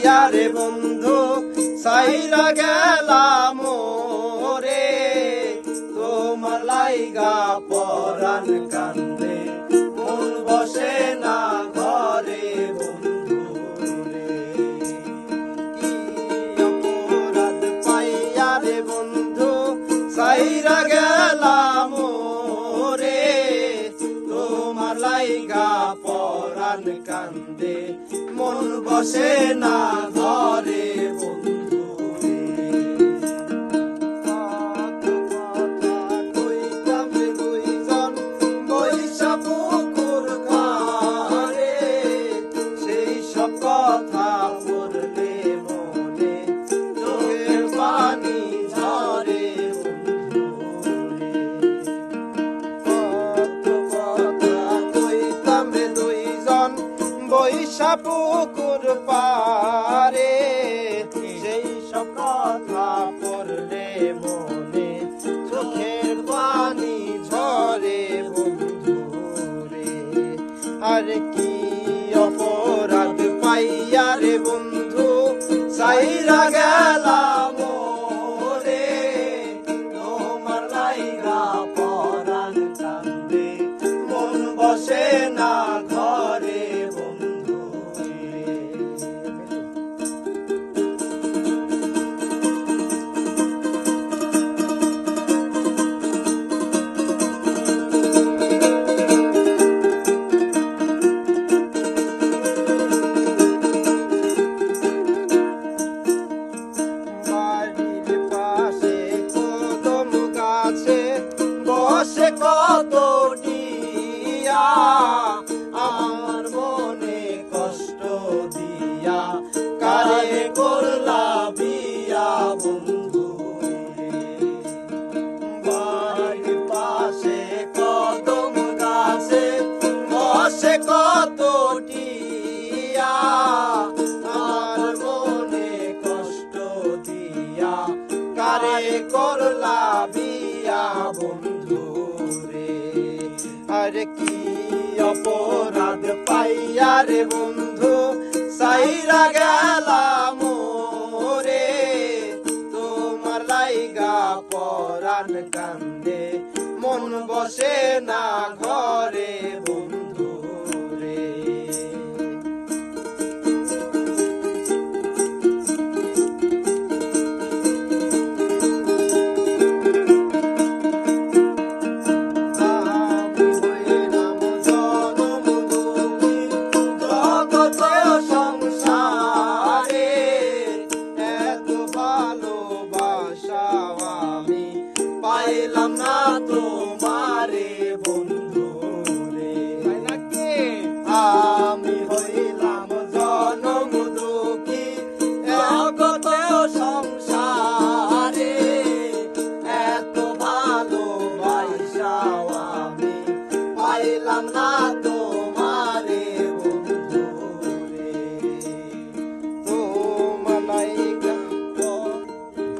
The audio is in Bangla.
পাইয়া রে বন্ধু সাইরা গেলাম রে, তোমার লাইগা পরাণ কান্দে মন বসে না ঘরে বন্ধু রে। কি অপরাধ পাইয়া রে বন্ধু সাইরা গেলাম রে, তোমার লাইগা পরাণ কান্দে মন বসে না ঘরে বন্ধু রে। কত কথা কইতাম দুইজন বইসা পুকুর ঘরে, সেই সব কথা পড়লে মনে চোখের পানি ঝরে বন্ধু রে। কত কথা কইতাম দুইজন বইসা পুকুর পারে, সেই সব কথা পড়লে মনে চোখের পানি ঝরে বন্ধু রে। আর কি অপরাধ পাইয়া রে বন্ধু সাইরা গেলাম রে, তোমার লাইগা পরাণ কান্দে মন বসে না ঘরে বন্ধু রে। বাড়ির পাশে কদম গাছে বসে কত টিয়া, আমার মনে কষ্ট দিয়া কারে করলা বিয়া বন্ধু রে। বাড়ির পাশে কদম গাছে বসে কত টিয়া, আমার মনে কষ্ট দিয়া কারে করলা বিয়া বন্ধু রে। আর কি অপরাধ পাইয়া রে বন্ধু সাইরা গেলাম রে, তোমার লাইগা পরাণ কান্দে মন বসে না ঘরে বন্ধু রে। আমি হইলাম জনম দুঃখী জগতে সংসারে, এত ভালোবাসা আমি পাইলাম না তোমারে বন্ধু রে। আমি হইলাম জনম দুঃখী জগতে সংসারে, এত ভালোবাসা আমি পাইলাম না তো